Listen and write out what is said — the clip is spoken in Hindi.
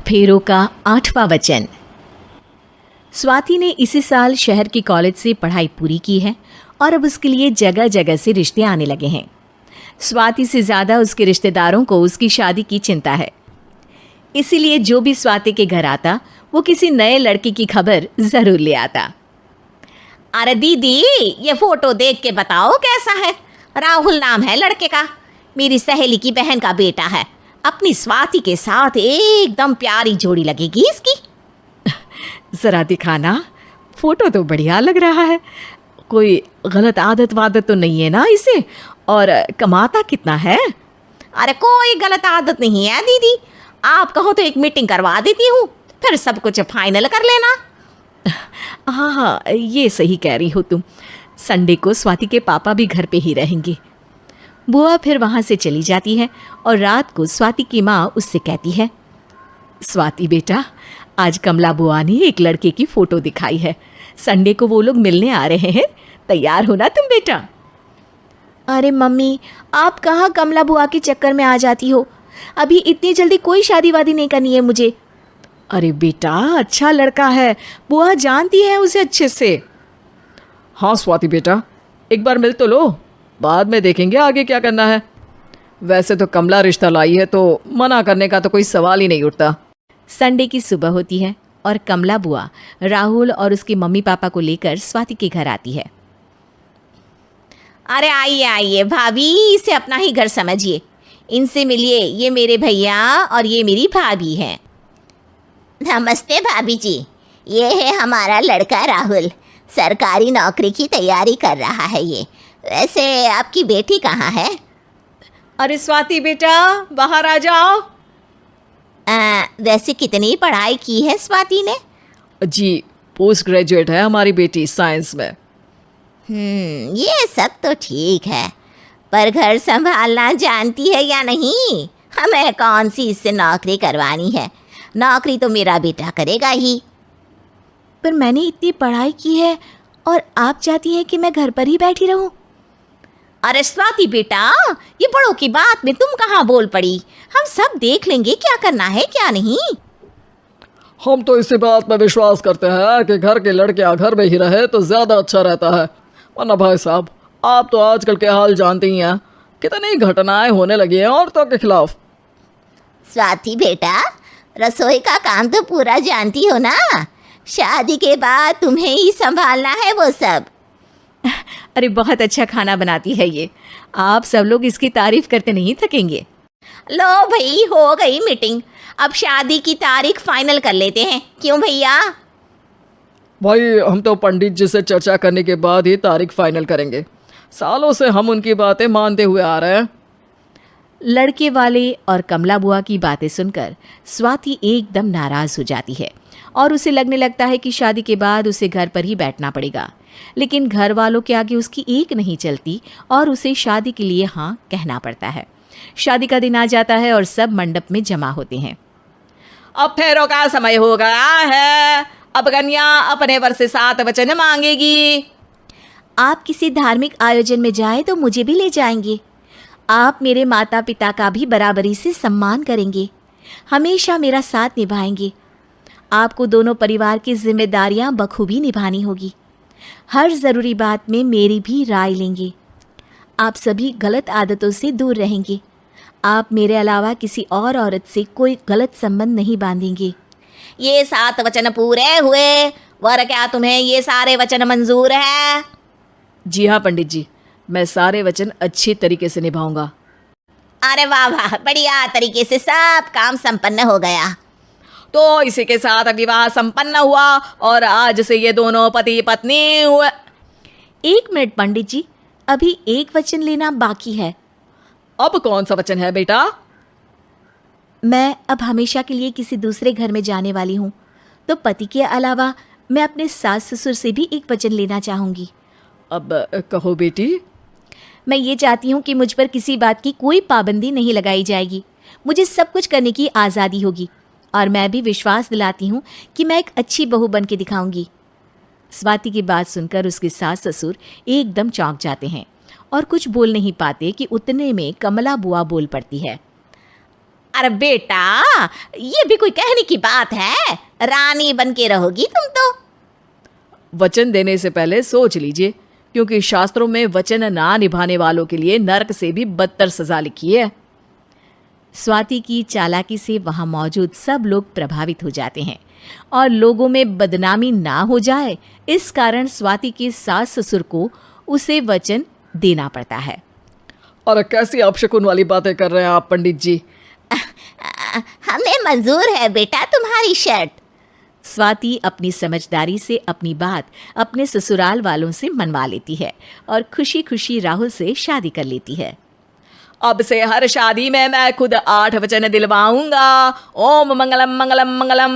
फेरों का 8वां वचन। स्वाति ने इसी साल शहर के कॉलेज से पढ़ाई पूरी की है और अब उसके लिए जगह जगह से रिश्ते आने लगे हैं। स्वाति से ज़्यादा उसके रिश्तेदारों को उसकी शादी की चिंता है, इसीलिए जो भी स्वाति के घर आता वो किसी नए लड़के की खबर ज़रूर ले आता। अरे दीदी, ये फोटो देख के बताओ कैसा है। राहुल नाम है लड़के का, मेरी सहेली की बहन का बेटा है। अपनी स्वाति के साथ एकदम प्यारी जोड़ी लगेगी इसकी। ज़रा दिखाना, फोटो तो बढ़िया लग रहा है। कोई गलत आदत वादत तो नहीं है ना इसे? और कमाता कितना है? अरे कोई गलत आदत नहीं है दीदी, आप कहो तो एक मीटिंग करवा देती हूँ, फिर सब कुछ फाइनल कर लेना। हाँ, ये सही कह रही हो तुम। संडे को स्वाति के पापा भी घर पे ही रहेंगे। बुआ फिर वहाँ से चली जाती है और रात को स्वाति की माँ उससे कहती है, स्वाति बेटा, आज कमला बुआ ने एक लड़के की फ़ोटो दिखाई है। संडे को वो लोग मिलने आ रहे हैं, तैयार हो ना तुम बेटा। अरे मम्मी, आप कहाँ कमला बुआ के चक्कर में आ जाती हो? अभी इतनी जल्दी कोई शादी वादी नहीं करनी है मुझे। अरे बेटा, अच्छा लड़का है, बुआ जानती है उसे अच्छे से। हाँ स्वाति बेटा, एक बार मिल तो लो, बाद में देखेंगे आगे क्या करना है। वैसे तो कमला रिश्ता लाई है तो मना करने का तो कोई सवाल ही नहीं उठता। संडे की सुबह होती है और कमला बुआ राहुल और उसके मम्मी पापा को लेकर स्वाति के घर आती है। अरे आइए आइए भाभी, इसे अपना ही घर समझिए। इनसे मिलिए, ये मेरे भैया और ये मेरी भाभी हैं। नमस्ते भाभी जी, ये है हमारा लड़का राहुल, सरकारी नौकरी की तैयारी कर रहा है ये। वैसे आपकी बेटी कहाँ है? अरे स्वाति बेटा, बाहर आ जाओ। वैसे कितनी पढ़ाई की है स्वाति ने? जी, पोस्ट ग्रेजुएट है हमारी बेटी साइंस में। ये सब तो ठीक है, पर घर संभालना जानती है या नहीं? हमें कौन सी इससे नौकरी करवानी है, नौकरी तो मेरा बेटा करेगा ही। पर मैंने इतनी पढ़ाई की है और आप चाहती हैं कि मैं घर पर ही बैठी रहूं? अरे स्वाति बेटा, ये बड़ों की बात में तुम कहाँ बोल पड़ी? हम सब देख लेंगे क्या करना है क्या नहीं। हम तो इसी बात में विश्वास करते हैं कि घर के लड़के घर में ही रहे तो ज़्यादा अच्छा रहता है। वरना भाई साहब, आप तो आजकल के हाल जानती ही हैं, कितनी घटनाएं होने लगी हैं औरतों के खिलाफ। स्वाति बेटा, रसोई का काम तो पूरा जानती हो ना? शादी के बाद तुम्हें ही संभालना है वो सब। अरे बहुत अच्छा खाना बनाती है ये, आप सब लोग इसकी तारीफ करते नहीं थकेंगे। लो भाई, हो गई मीटिंग, अब शादी की तारीख फाइनल कर लेते हैं। क्यों भैया? भाई, हम तो पंडित जी से चर्चा करने के बाद ही तारीख फाइनल करेंगे। सालों से हम उनकी बातें मानते हुए आ रहे हैं। लड़के वाले और कमला बुआ की बातें सुनकर स्वाति एकदम नाराज़ हो जाती है और उसे लगने लगता है कि शादी के बाद उसे घर पर ही बैठना पड़ेगा। लेकिन घर वालों के आगे उसकी एक नहीं चलती और उसे शादी के लिए हाँ कहना पड़ता है। शादी का दिन आ जाता है और सब मंडप में जमा होते हैं। अब फेरों का समय हो गया है, अब कन्या अपने वर से 7 वचन मांगेगी। आप किसी धार्मिक आयोजन में जाएं तो मुझे भी ले जाएंगे। आप मेरे माता पिता का भी बराबरी से सम्मान करेंगे, हमेशा मेरा साथ निभाएंगे। आपको दोनों परिवार की जिम्मेदारियां बखूबी निभानी होगी। हर ज़रूरी बात में मेरी भी राय लेंगे। आप सभी गलत आदतों से दूर रहेंगे। आप मेरे अलावा किसी और औरत से कोई गलत संबंध नहीं बांधेंगे। ये 7 वचन पूरे हुए, वर क्या तुम्हें ये सारे वचन मंजूर है? जी हाँ पंडित जी, मैं सारे वचन अच्छे तरीके से निभाऊंगा। अरे वाह वाह, बढ़िया तरीके से सब काम संपन्न हो गया। तो इसी के साथ विवाह संपन्न हुआ और आज से ये दोनों पति पत्नी हुए। 1 मिनट पंडित जी, अभी एक वचन लेना बाकी है। अब कौन सा वचन है बेटा? मैं अब हमेशा के लिए किसी दूसरे घर में जाने वाली हूँ, तो पति के अलावा मैं अपने सास ससुर से भी एक वचन लेना चाहूँगी। अब कहो बेटी। मैं ये चाहती हूँ कि मुझ पर किसी बात की कोई पाबंदी नहीं लगाई जाएगी। मुझे सब कुछ करने की आज़ादी होगी और मैं भी विश्वास दिलाती हूँ कि मैं एक अच्छी बहू बन के दिखाऊंगी। स्वाति की बात सुनकर उसके सास ससुर एकदम चौंक जाते हैं और कुछ बोल नहीं पाते कि उतने में कमला बुआ बोल पड़ती है। अरे बेटा, ये भी कोई कहने की बात है? रानी बन के रहोगी तुम तो। वचन देने से पहले सोच लीजिए, क्योंकि शास्त्रों में वचन ना निभाने वालों के लिए नरक से भी बदतर सजा लिखी है। स्वाति की चालाकी से वहां मौजूद सब लोग प्रभावित हो जाते हैं और लोगों में बदनामी ना हो जाए, इस कारण स्वाति के सास ससुर को उसे वचन देना पड़ता है। अरे कैसी अपशकुन वाली बातें कर रहे हैं आप पंडित जी। हमें मंजूर है बेटा तुम्हारी शर्त। स्वाति अपनी समझदारी से अपनी बात अपने ससुराल वालों से मनवा लेती है और खुशी खुशी राहुल से शादी कर लेती है। अब से हर शादी में मैं खुद 8 वचन दिलवाऊंगा। ओम मंगलम मंगलम मंगलम।